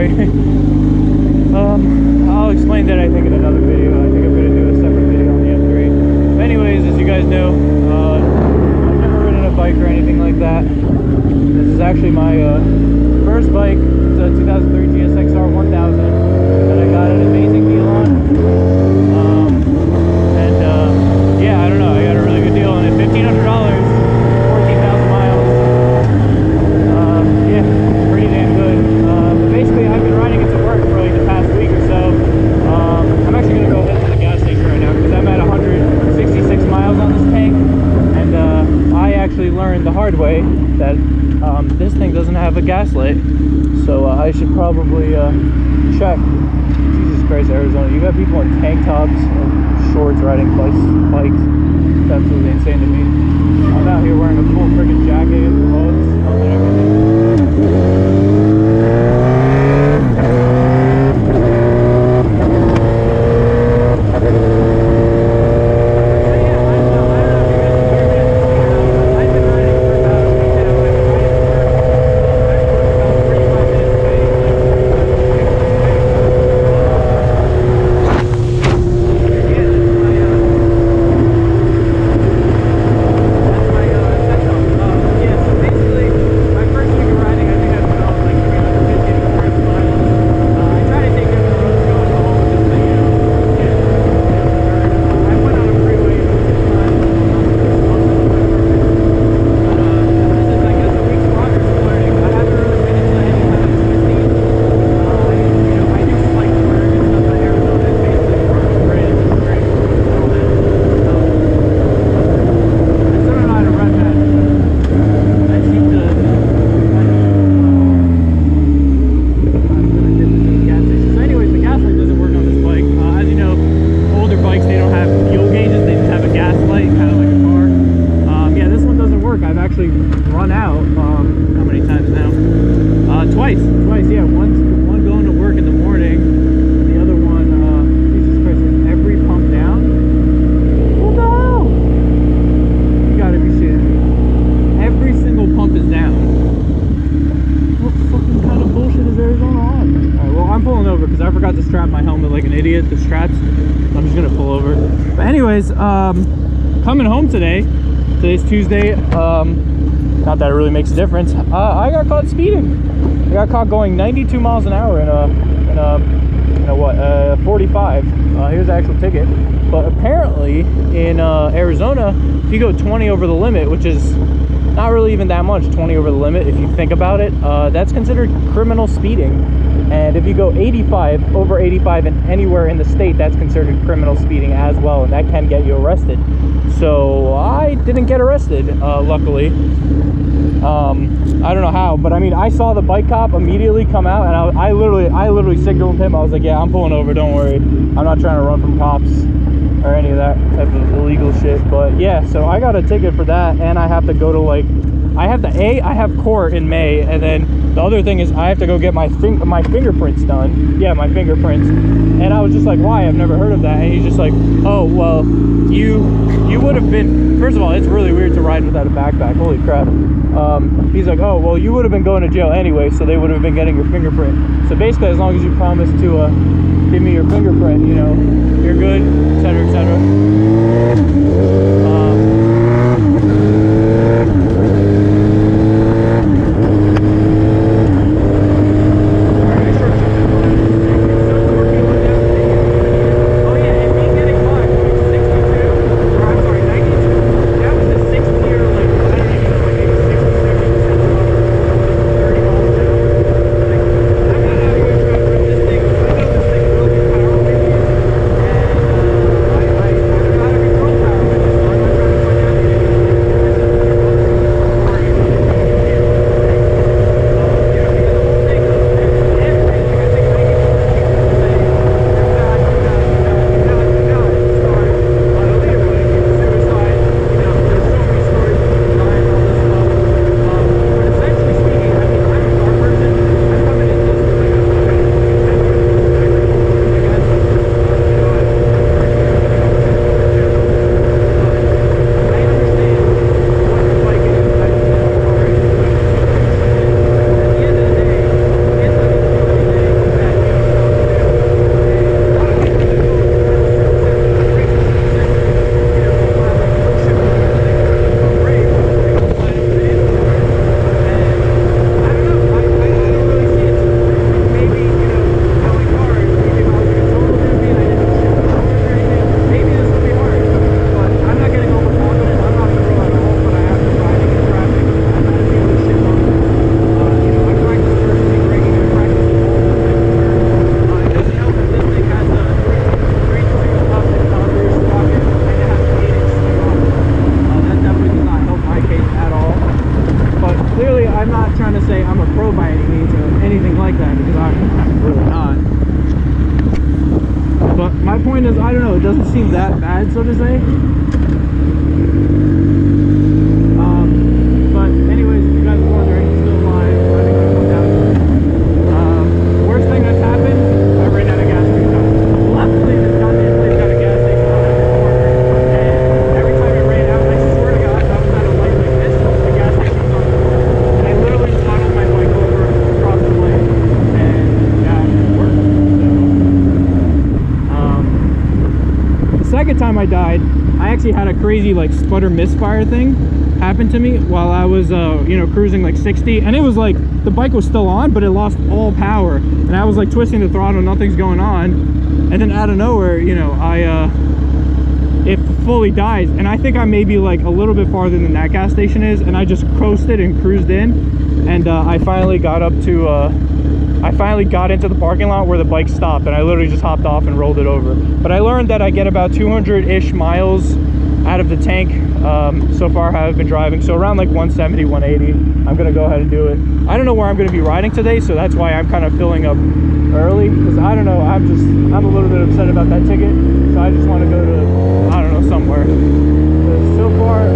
sorry. I'll explain that I think in another video. I think I'm gonna do a separate video on the M3. But anyways, as you guys know, I've never ridden a bike or anything like that. This is actually my first bike. It's a 2003 gsx-r 1000 that I got an amazing deal on. Yeah, I don't know. I got a really good deal on it. $1,500, 14,000 miles. Yeah, pretty damn good. But basically, I've been riding it to work for like the past week or so. I'm actually gonna go head to the gas station right now because I'm at 166 miles on this tank, and I actually learned the hard way that this thing doesn't have a gas light, so I should probably check. Jesus Christ, Arizona, you got people in tank tops and shorts riding bikes. It's absolutely insane to me. I'm out here wearing a full friggin' jacket, gloves, helmet, everything. Run out how many times now? Twice, yeah. One going to work in the morning, and the other one, Jesus Christ, is every pump down? What the hell? You gotta be shitting me. Every single pump is down. What fucking kind of bullshit is Arizona on? Alright, well, I'm pulling over because I forgot to strap my helmet like an idiot, the straps. I'm just gonna pull over. But anyways, coming home today. Today's Tuesday. Not that it really makes a difference. I got caught speeding. I got caught going 92 miles an hour in a 45. Here's the actual ticket. But apparently in Arizona, if you go 20 over the limit, which is not really even that much, 20 over the limit if you think about it, that's considered criminal speeding. And if you go 85, over 85 and anywhere in the state, that's considered criminal speeding as well, and that can get you arrested. So I didn't get arrested, luckily. I don't know how, but I mean, I saw the bike cop immediately come out, and I literally signaled him. I was like, yeah, I'm pulling over, don't worry. I'm not trying to run from cops or any of that type of illegal shit. But yeah, so I got a ticket for that, and I have to go to like, I have court in May, and then the other thing is I have to go get my fingerprints done. Yeah, my fingerprints. And I was just like, why? I've never heard of that. And he's just like, oh, well, you would have been, first of all, it's really weird to ride without a backpack. Holy crap. He's like, oh, well, you would have been going to jail anyway, so they would have been getting your fingerprint. So basically, as long as you promise to give me your fingerprint, you know, you're good, etc., etc. point is, I don't know, it doesn't seem that bad, so to say. But anyways, if you guys are wondering, it's still alive. I think I'll come down. Worst thing that's happened, I ran out of gas 2 times. Luckily, this goddamn place got a gas station on every corner, and every time it ran out, I swear to God, I was at a light like this, the gas station was on the corner, and I literally throttled my bike over across the lane, and yeah, it worked. So, the second time I died, I actually had a crazy like sputter misfire thing happened to me while I was you know, cruising like 60, and it was like the bike was still on, but it lost all power, and I was like twisting the throttle, nothing's going on, and then out of nowhere, you know, it fully dies, and I think I may be like a little bit farther than that gas station is, and I just coasted and cruised in, and I finally got up to I finally got into the parking lot where the bike stopped, and I literally just hopped off and rolled it over. But I learned that I get about 200-ish miles out of the tank so far how I've been driving, so around like 170, 180. I'm gonna go ahead and do it. I don't know where I'm gonna be riding today, so that's why I'm kind of filling up early, because I don't know, I'm a little bit upset about that ticket, so I just want to go to, I don't know, somewhere. So far